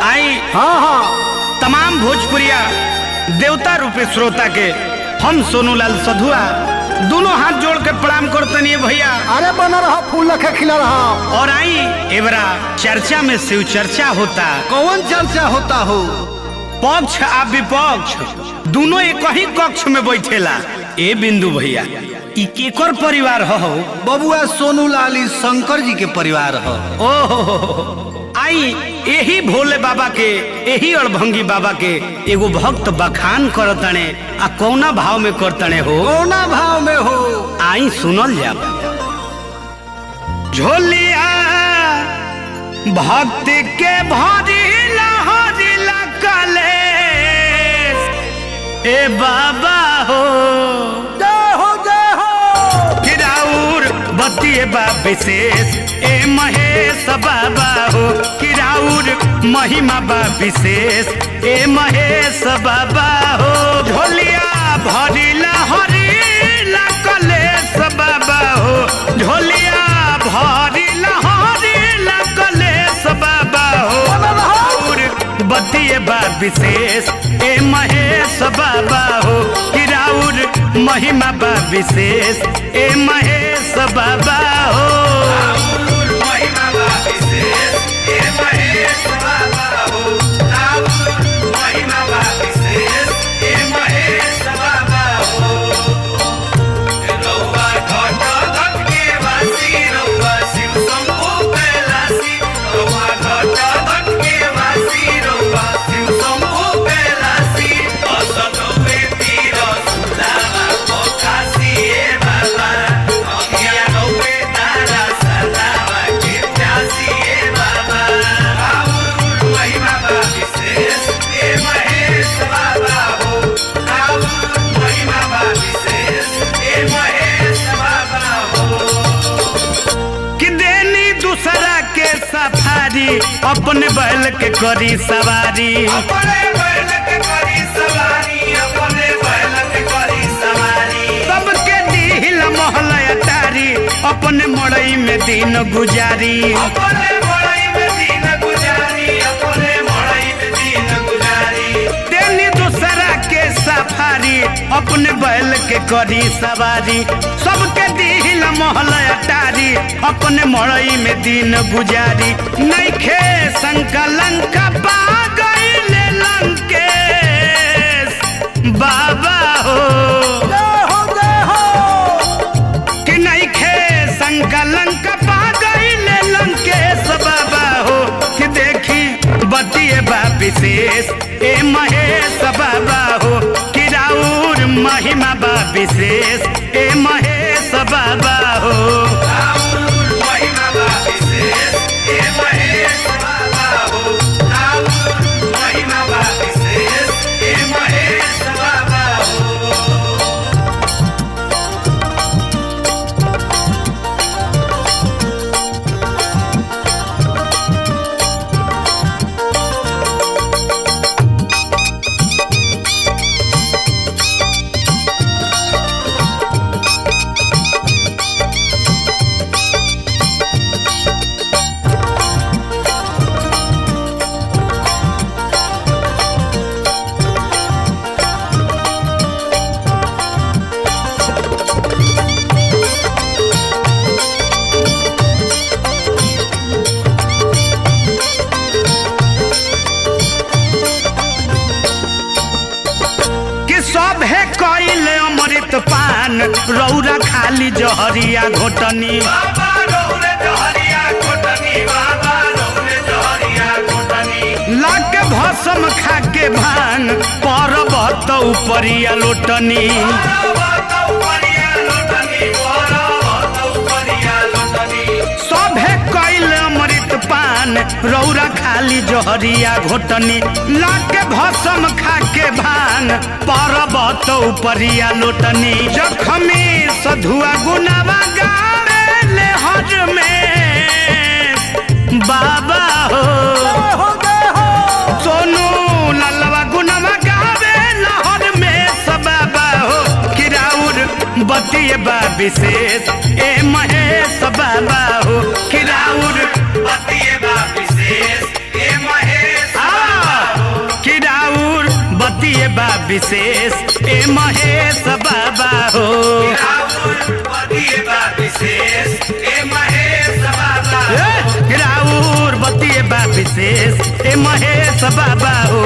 आई हाँ हाँ तमाम भोजपुरिया देवता रूपी श्रोता के हम सोनूलाल सधुआ दोनों हाथ जोड़ के प्रणाम करतनी भैया। अरे बना रहा फूल रखे खिला रहा। और आई एवरा चर्चा में शिव चर्चा होता। कौन चर्चा होता हो? पक्ष आ विपक्ष दोनों एक ही कक्ष में बैठेला। ए बिंदु भैया ई केकर परिवार हो? बबुआ सोनूलाल शंकर जी के परिवार हो। ओहो आई यही भोले बाबा के यही अड़भंगी बाबा के एगो भक्त बखान करतने आ कौना भाव में करतने हो? कौना भाव में हो? आई सुनल जा। झोलिया भक्त के भरी लहरिला कलेश ए बाबा हो किराउर बतिए बा विशेष ए महेश बाबा हो किराउर महिमा बा विशेष ए महेश बाबा हो। झोलिया भरी लहरिला कलेश बाबा हो झोलिया भरी लहरिला कलेश बाबा हो और बतिए बा विशेष ए महेश बाबा हो किराउर महिमा बा विशेष ए महेश बाबा हो। महिमा बा विशेष ए महेश बाबा हो महिमा बा विशेष ए महेश बाबा हो। रउआ घट घट के वासी रउआ शिव शंभु कैलासी रउआ घट घट के वासी रउआ शिव शंभु कैलासी असतोवे तीर सुलावा पोखासी ए बाबा अगिया रउए तारा सलावा के प्यासी ए बाबा। महिमा बा विशेष ए महेश बाबा हो महिमा बा विशेष ए महेश बाबा हो। कि देनी दूसरा के सफारी अपने बैल के करी सवारी अपने बैल के करी सवारी अपने बैल के करी सवारी सबके दिल महल अटारी अपने मड़ई में दिन गुजारी अपने मड़ई में दिन गुजारी अपने मड़ई में दिन गुजारी। देनी दूसरा के सफारी अपने बैल के करी सवारी सबके दिल महल अटारी अपने मड़ई में दिन गुजारी। नइखे संकलंका पा गइले लंकेश बाबा हो कि नइखे संकलंका पा गइले लंकेश बाबा हो कि देखी बतिए बा विशेष ए महेश बाबा हो किराउर महिमा बा विशेष ए महेश बाबा हो। महिमा बा विशेष ए महेश बाबा हो महिमा बा विशेष ए महेश बाबा हो। पान रौरा खाली जहरिया घोटनी बाबा रौरे जहरिया घोटनी बाबा रौरे जहरिया घोटनी लाग भस्म खा के भांग पर्वत उपरिया लोटनी पर्वत उपरिया लोटनी पर्वत उपरिया लोटनी सभे कैल अमृत पान रौरा खाली जहरिया घोटनी लाग भस्म खा के भांग पर्वत उपरिया लोटनी। जखमी सधुआ गुनावा गावे ले हज में बाबा हो सोनू ललवा गुनावा गावे लहर में बाबा हो किराउर बतिए बा विशेष ए महेश बाबा हो किराउर बतिए बा विशेष ए महेश। बा विशेष ए महेश बाबा हो। राउर बतिए बा विशेष ए महेश बाबा हो। राउर बतिए बा विशेष ए महेश बाबा हो।